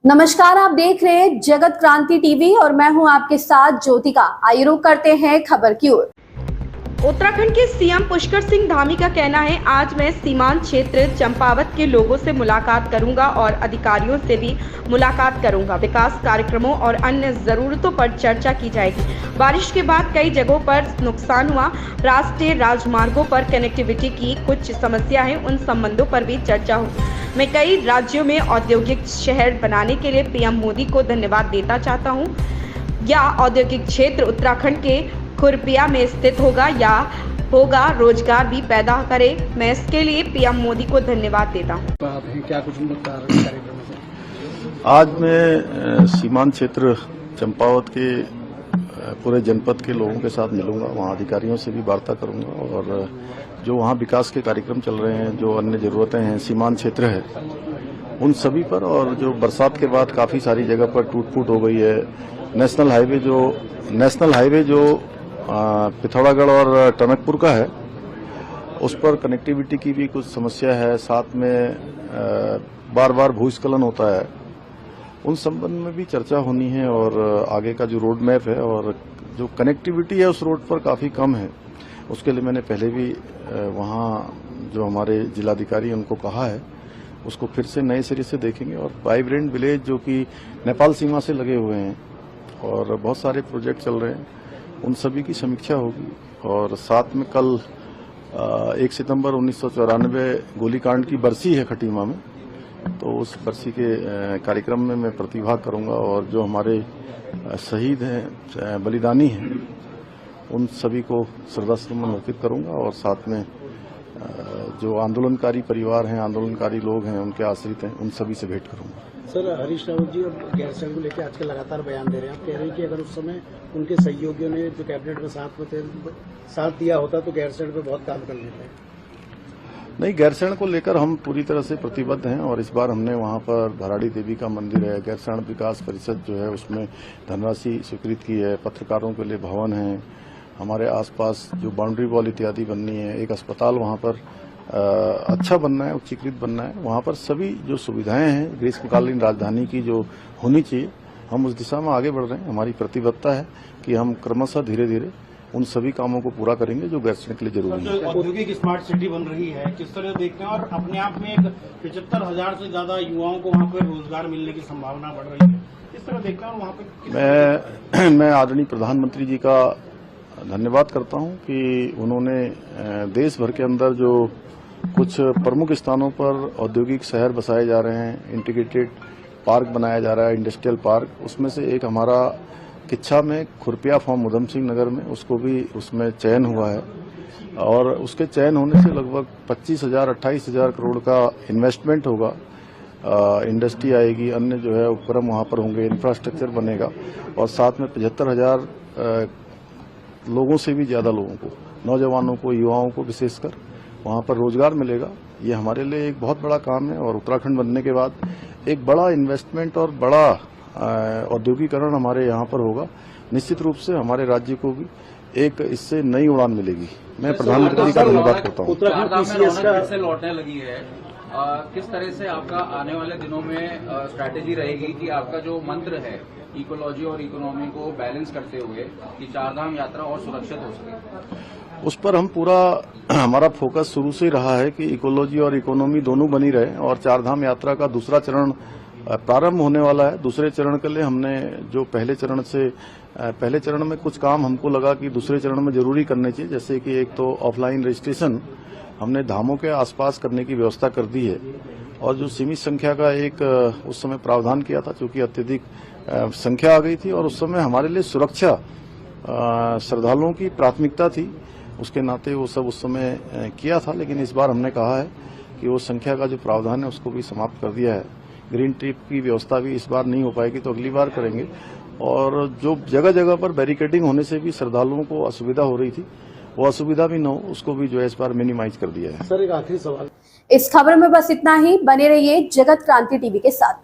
नमस्कार, आप देख रहे हैं जगत क्रांति टीवी और मैं हूं आपके साथ ज्योतिका। आइए रुक करते हैं खबर की ओर। उत्तराखंड के सीएम पुष्कर सिंह धामी का कहना है, आज मैं सीमांत क्षेत्र चंपावत के लोगों से मुलाकात करूंगा और अधिकारियों से भी मुलाकात करूंगा। विकास कार्यक्रमों और अन्य जरूरतों पर चर्चा की जाएगी। बारिश के बाद कई जगहों पर नुकसान हुआ। राष्ट्रीय राजमार्गों पर कनेक्टिविटी की कुछ समस्या है, उन संबंधों पर भी चर्चा होगी। मैं कई राज्यों में औद्योगिक शहर बनाने के लिए पीएम मोदी को धन्यवाद देना चाहता हूँ। यह औद्योगिक क्षेत्र उत्तराखंड के खुरपिया में स्थित होगा रोजगार भी पैदा करे। मैं इसके लिए पीएम मोदी को धन्यवाद देता हूँ। क्या कुछ कार्यक्रम है? आज मैं सीमांत क्षेत्र चंपावत के पूरे जनपद के लोगों के साथ मिलूंगा, वहाँ अधिकारियों से भी वार्ता करूंगा और जो वहाँ विकास के कार्यक्रम चल रहे हैं, जो अन्य जरूरतें हैं, सीमांत क्षेत्र है, उन सभी पर, और जो बरसात के बाद काफी सारी जगह पर टूट फूट हो गई है। नेशनल हाईवे जो पिथौरागढ़ और टनकपुर का है, उस पर कनेक्टिविटी की भी कुछ समस्या है। साथ में बार बार भूस्खलन होता है, उन संबंध में भी चर्चा होनी है। और आगे का जो रोड मैप है और जो कनेक्टिविटी है उस रोड पर काफी कम है, उसके लिए मैंने पहले भी वहाँ जो हमारे जिलाधिकारी हैं उनको कहा है, उसको फिर से नए सिरे से देखेंगे। और वाइब्रेंट विलेज जो कि नेपाल सीमा से लगे हुए हैं और बहुत सारे प्रोजेक्ट चल रहे हैं, उन सभी की समीक्षा होगी। और साथ में कल 1 सितंबर 1994 गोलीकांड की बरसी है खटीमा में, तो उस बरसी के कार्यक्रम में मैं प्रतिभाग करूंगा और जो हमारे शहीद हैं, बलिदानी हैं, उन सभी को श्रद्धासुमन अर्पित करूंगा। और साथ में जो आंदोलनकारी परिवार हैं, आंदोलनकारी लोग हैं, उनके आश्रित हैं, उन सभी से भेंट करूंगा। सर, हरीश रावत जी और गैरसैंण को लेकर आजकल लगातार बयान दे रहे हैं। आप कह रहे हैं कि अगर उस समय उनके सहयोगियों ने जो कैबिनेट में साथ दिया होता तो गैरसैंण पे बहुत काम कर लेते हैं। नहीं, गैरसैंण को लेकर हम पूरी तरह से प्रतिबद्ध हैं और इस बार हमने वहां पर भराड़ी देवी का मंदिर है, गैरसैंण विकास परिषद जो है उसमें धनराशि स्वीकृत की है, पत्रकारों के लिए भवन है, हमारे आसपास जो बाउंड्री वॉल इत्यादि बननी है, एक अस्पताल वहां पर अच्छा बनना है, उच्चीकृत बनना है। वहां पर सभी जो सुविधाएं हैं ग्रीष्मकालीन राजधानी की जो होनी चाहिए, हम उस दिशा में आगे बढ़ रहे हैं। हमारी प्रतिबद्धता है कि हम क्रमशः धीरे धीरे उन सभी कामों को पूरा करेंगे जो गैरसैंण के लिए जरूरी है। औद्योगिक स्मार्ट सिटी बन रही है, किस तरह देखते हैं? और अपने आप में एक 75,000 से ज्यादा युवाओं को वहाँ पर रोजगार मिलने की संभावना बढ़ रही है, किस तरह देखते हैं? और वहाँ पे मैं आदरणीय प्रधानमंत्री जी का धन्यवाद करता हूं कि उन्होंने देश भर के अंदर जो कुछ प्रमुख स्थानों पर औद्योगिक शहर बसाए जा रहे हैं, इंटीग्रेटेड पार्क बनाया जा रहा है, इंडस्ट्रियल पार्क, उसमें से एक हमारा किच्छा में खुरपिया फार्म उधम सिंह नगर में, उसको भी उसमें चयन हुआ है। और उसके चयन होने से लगभग 25,000-28,000 करोड़ का इन्वेस्टमेंट होगा, इंडस्ट्री आएगी, अन्य जो है उपक्रम वहाँ पर होंगे, इंफ्रास्ट्रक्चर बनेगा और साथ में 75,000 लोगों से भी ज्यादा लोगों को, नौजवानों को, युवाओं को विशेषकर वहाँ पर रोजगार मिलेगा। ये हमारे लिए एक बहुत बड़ा काम है और उत्तराखंड बनने के बाद एक बड़ा इन्वेस्टमेंट और बड़ा औद्योगिकरण हमारे यहाँ पर होगा। निश्चित रूप से हमारे राज्य को भी एक इससे नई उड़ान मिलेगी। मैं प्रधानमंत्री का धन्यवाद करता हूँ। से लौटने लगी है, किस तरह से आपका आने वाले दिनों में स्ट्रैटेजी रहेगी कि आपका जो मंत्र है इकोलॉजी और इकोनॉमी को बैलेंस करते हुए कि चारधाम यात्रा और सुरक्षित हो सके? उस पर हम पूरा, हमारा फोकस शुरू से रहा है कि इकोलॉजी और इकोनॉमी दोनों बनी रहे। और चारधाम यात्रा का दूसरा चरण प्रारंभ होने वाला है। दूसरे चरण के लिए हमने जो पहले चरण में कुछ काम हमको लगा कि दूसरे चरण में जरूरी करने चाहिए, जैसे कि एक तो ऑफलाइन रजिस्ट्रेशन हमने धामों के आसपास करने की व्यवस्था कर दी है और जो सीमित संख्या का एक उस समय प्रावधान किया था, चूंकि अत्यधिक संख्या आ गई थी और उस समय हमारे लिए सुरक्षा श्रद्धालुओं की प्राथमिकता थी, उसके नाते वो सब उस समय किया था। लेकिन इस बार हमने कहा है कि वो संख्या का जो प्रावधान है उसको भी समाप्त कर दिया है। ग्रीन ट्रिप की व्यवस्था भी इस बार नहीं हो पाएगी तो अगली बार करेंगे। और जो जगह जगह पर बैरिकेडिंग होने से भी श्रद्धालुओं को असुविधा हो रही थी, वो असुविधा भी न हो, उसको भी जो है इस बार मिनिमाइज कर दिया है। सर, एक आखिरी सवाल, इस खबर में बस इतना ही। बने रहिए जगत क्रांति टीवी के साथ।